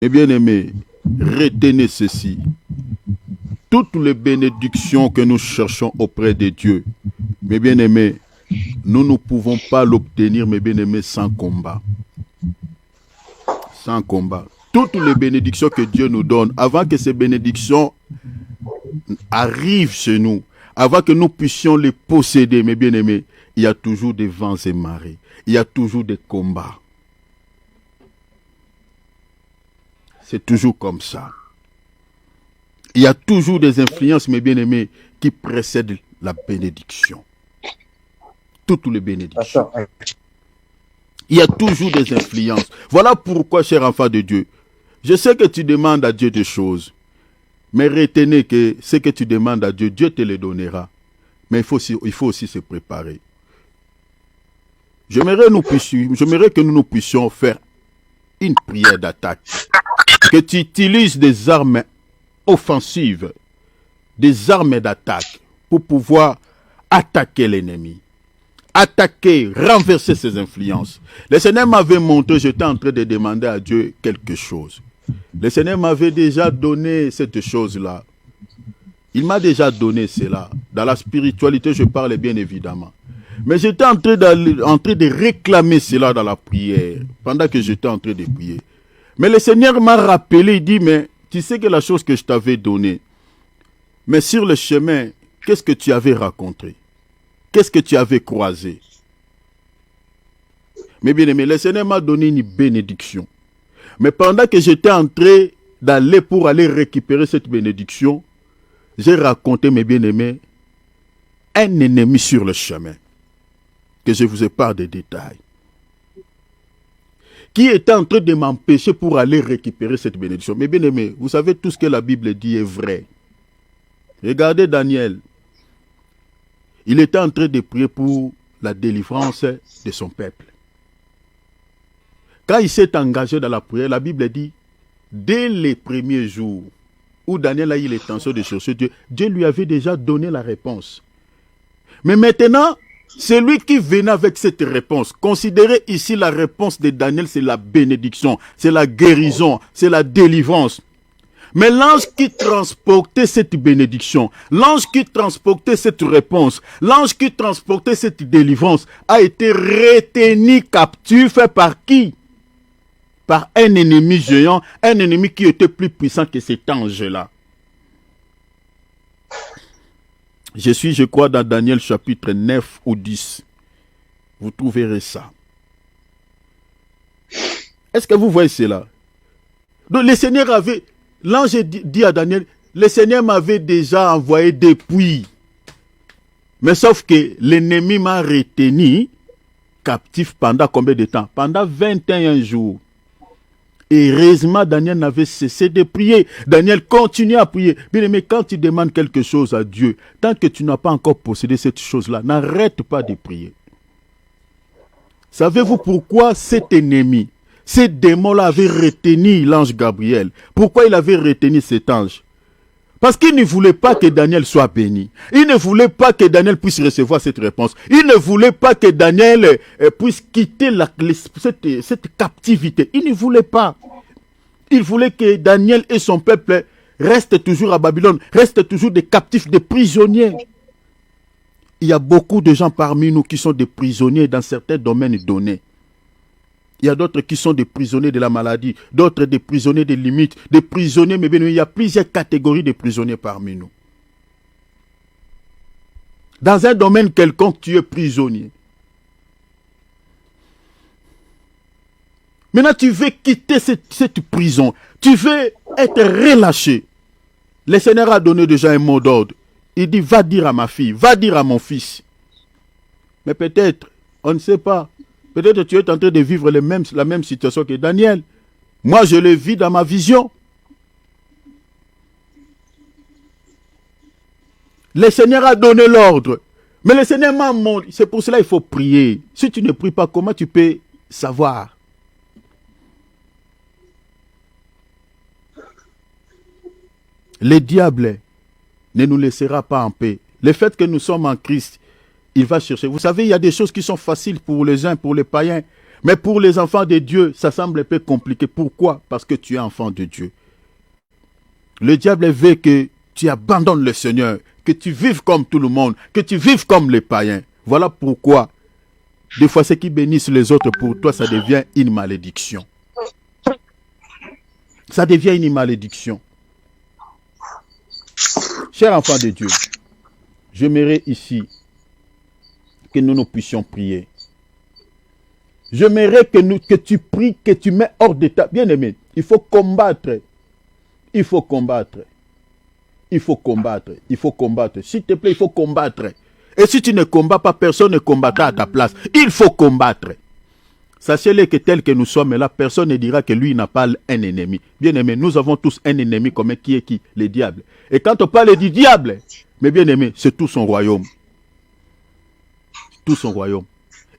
Mes bien-aimés, retenez ceci. Toutes les bénédictions que nous cherchons auprès de Dieu, mes bien-aimés, nous ne pouvons pas l'obtenir, mes bien-aimés, sans combat. Sans combat. Toutes les bénédictions que Dieu nous donne, avant que ces bénédictions arrivent chez nous, avant que nous puissions les posséder, mes bien-aimés, il y a toujours des vents et marées. Il y a toujours des combats. C'est toujours comme ça. Il y a toujours des influences, mes bien-aimés, qui précèdent la bénédiction. Toutes les bénédictions. Il y a toujours des influences. Voilà pourquoi, cher enfant de Dieu, je sais que tu demandes à Dieu des choses, mais retenez que ce que tu demandes à Dieu, Dieu te le donnera. Mais il faut aussi se préparer. J'aimerais que nous puissions faire une prière d'attaque. Que tu utilises des armes offensives, des armes d'attaque pour pouvoir attaquer l'ennemi. Attaquer, renverser ses influences. Le Seigneur m'avait montré, j'étais en train de demander à Dieu quelque chose. Le Seigneur m'avait déjà donné cette chose-là. Il m'a déjà donné cela. Dans la spiritualité, je parle bien évidemment. Mais j'étais en train de réclamer cela dans la prière, pendant que j'étais en train de prier. Mais le Seigneur m'a rappelé, il dit, mais tu sais que la chose que je t'avais donnée, mais sur le chemin, qu'est-ce que tu avais rencontré? Qu'est-ce que tu avais croisé? Mais bien aimé, le Seigneur m'a donné une bénédiction. Mais pendant que j'étais en train d'aller pour aller récupérer cette bénédiction, j'ai raconté, mes bien-aimés, un ennemi sur le chemin, que je vous ai pas de détails, qui était en train de m'empêcher pour aller récupérer cette bénédiction. Mais bien aimés, vous savez, tout ce que la Bible dit est vrai. Regardez Daniel. Il était en train de prier pour la délivrance de son peuple. Quand il s'est engagé dans la prière, la Bible dit, dès les premiers jours où Daniel a eu l'intention de chercher Dieu, Dieu lui avait déjà donné la réponse. Mais maintenant, celui qui venait avec cette réponse, considérez ici la réponse de Daniel, c'est la bénédiction, c'est la guérison, c'est la délivrance. Mais l'ange qui transportait cette bénédiction, l'ange qui transportait cette réponse, l'ange qui transportait cette délivrance a été retenu captif par qui? Par un ennemi géant, un ennemi qui était plus puissant que cet ange-là. Je crois, dans Daniel chapitre 9 ou 10. Vous trouverez ça. Est-ce que vous voyez cela? Donc le Seigneur avait... L'ange dit à Daniel, le Seigneur m'avait déjà envoyé depuis. Mais sauf que l'ennemi m'a retenu captif pendant combien de temps? Pendant 21 jours. Et heureusement, Daniel n'avait cessé de prier. Daniel continue à prier. Bien aimé, quand tu demandes quelque chose à Dieu, tant que tu n'as pas encore possédé cette chose-là, n'arrête pas de prier. Savez-vous pourquoi cet ennemi, ces démons-là avaient retenu l'ange Gabriel? Pourquoi il avait retenu cet ange? Parce qu'il ne voulait pas que Daniel soit béni. Il ne voulait pas que Daniel puisse recevoir cette réponse. Il ne voulait pas que Daniel puisse quitter cette captivité. Il ne voulait pas. Il voulait que Daniel et son peuple restent toujours à Babylone, restent toujours des captifs, des prisonniers. Il y a beaucoup de gens parmi nous qui sont des prisonniers dans certains domaines donnés. Il y a d'autres qui sont des prisonniers de la maladie, d'autres des prisonniers des limites, des prisonniers, mais bien, il y a plusieurs catégories de prisonniers parmi nous. Dans un domaine quelconque, tu es prisonnier. Maintenant, tu veux quitter cette prison. Tu veux être relâché. Le Seigneur a donné déjà un mot d'ordre. Il dit, va dire à ma fille, va dire à mon fils. Mais peut-être, on ne sait pas. Peut-être que tu es en train de vivre la même situation que Daniel. Moi, je le vis dans ma vision. Le Seigneur a donné l'ordre. Mais le Seigneur m'a montré. C'est pour cela qu'il faut prier. Si tu ne pries pas, comment tu peux savoir? Le diable ne nous laissera pas en paix. Le fait que nous sommes en Christ, il va chercher. Vous savez, il y a des choses qui sont faciles pour les uns, pour les païens. Mais pour les enfants de Dieu, ça semble un peu compliqué. Pourquoi? Parce que tu es enfant de Dieu. Le diable veut que tu abandonnes le Seigneur, que tu vives comme tout le monde, que tu vives comme les païens. Voilà pourquoi, des fois, ceux qui bénissent les autres, pour toi, ça devient une malédiction. Ça devient une malédiction. Chers enfants de Dieu, j'aimerais ici que nous puissions prier. J'aimerais que tu pries, que tu mets hors d'état. Bien-aimé, il faut combattre. Il faut combattre. Il faut combattre. Il faut combattre. S'il te plaît, il faut combattre. Et si tu ne combats pas, personne ne combattra à ta place. Il faut combattre. Sachez-le que tel que nous sommes là, personne ne dira que lui n'a pas un ennemi. Bien-aimé, nous avons tous un ennemi commun qui est qui? Le diable. Et quand on parle du diable, mais bien-aimé, c'est tout son royaume. Tout son royaume.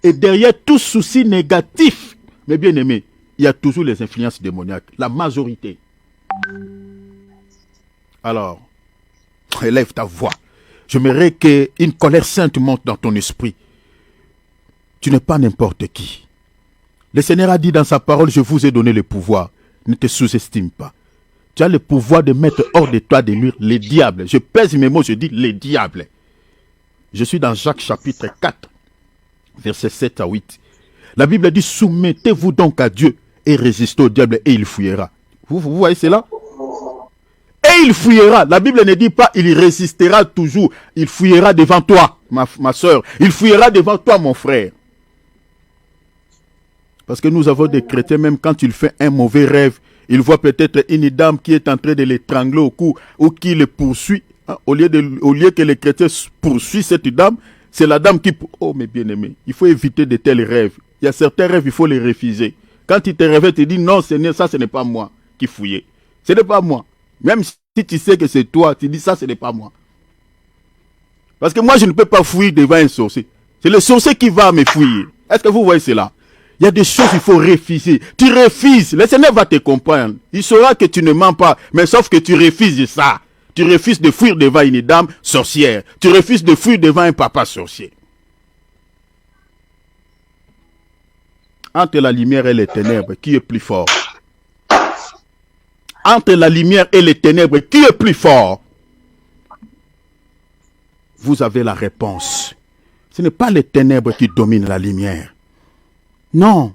Et derrière tout souci négatif, mais bien-aimé, il y a toujours les influences démoniaques. La majorité. Alors, élève ta voix. J'aimerais qu'une colère sainte monte dans ton esprit. Tu n'es pas n'importe qui. Le Seigneur a dit dans sa parole, je vous ai donné le pouvoir. Ne te sous-estime pas. Tu as le pouvoir de mettre hors de toi des murs les diables. Je pèse mes mots, je dis les diables. Je suis dans Jacques chapitre 4, versets 7 à 8. La Bible dit, soumettez-vous donc à Dieu et résistez au diable et il fuira. Vous voyez cela? Et il fuira. La Bible ne dit pas, il résistera toujours. Il fuira devant toi, ma soeur. Il fuira devant toi, mon frère. Parce que nous avons des chrétiens, même quand il fait un mauvais rêve, il voit peut-être une dame qui est en train de l'étrangler au cou ou qui le poursuit. Hein, au lieu que les chrétiens poursuivent cette dame, c'est la dame qui... Oh, mes bien-aimés, il faut éviter de tels rêves. Il y a certains rêves, il faut les refuser. Quand il te réveille, tu dis non, Seigneur, ça, ce n'est pas moi qui fouillais. Ce n'est pas moi. Même si tu sais que c'est toi, tu dis ça, ce n'est pas moi. Parce que moi, je ne peux pas fouiller devant un sorcier. C'est le sorcier qui va me fouiller. Est-ce que vous voyez cela? Il y a des choses qu'il faut refuser. Tu refuses. Le Seigneur va te comprendre. Il saura que tu ne mens pas. Mais sauf que tu refuses ça. Tu refuses de fuir devant une dame sorcière. Tu refuses de fuir devant un papa sorcier. Entre la lumière et les ténèbres, qui est plus fort? Entre la lumière et les ténèbres, qui est plus fort? Vous avez la réponse. Ce n'est pas les ténèbres qui dominent la lumière. Non,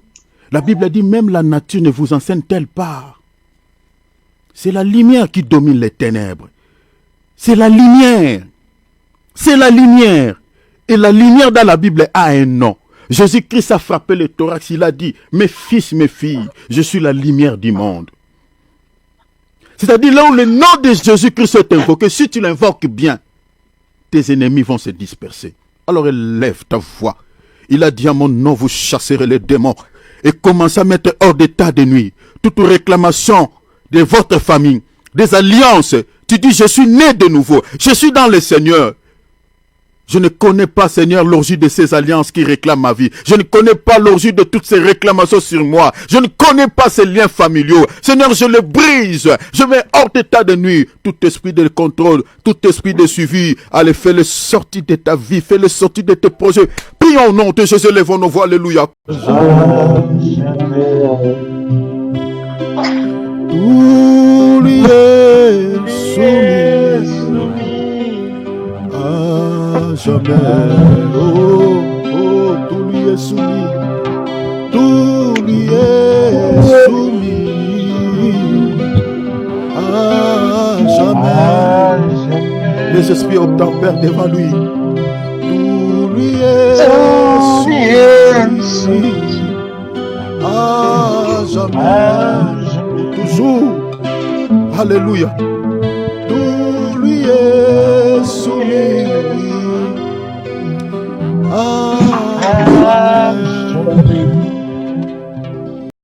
la Bible dit même la nature ne vous enseigne-t-elle pas. C'est la lumière qui domine les ténèbres. C'est la lumière. C'est la lumière. Et la lumière dans la Bible a un nom. Jésus-Christ a frappé le thorax, il a dit, mes fils, mes filles, je suis la lumière du monde. C'est-à-dire là où le nom de Jésus-Christ est invoqué, si tu l'invoques bien, tes ennemis vont se disperser. Alors élève ta voix. Il a dit à mon nom, vous chasserez les démons. Et commencez à mettre hors d'état de nuit toute réclamation de votre famille, des alliances. Tu dis, je suis né de nouveau. Je suis dans le Seigneur. Je ne connais pas, Seigneur, l'origine de ces alliances qui réclament ma vie. Je ne connais pas l'origine de toutes ces réclamations sur moi. Je ne connais pas ces liens familiaux. Seigneur, je les brise. Je mets hors d'état de nuit tout esprit de contrôle, tout esprit de suivi. Allez, fais-le sortir de ta vie, fais-le sortir de tes projets. Prions au nom de Jésus, lèvons nos voix, alléluia. Tout lui est soumis. Jamais, oh, oh, tout lui est soumis, tout lui est soumis, à jamais, les esprits obtempèrent devant lui, tout lui est soumis, à jamais, toujours, alléluia, tout lui est soumis. Amen.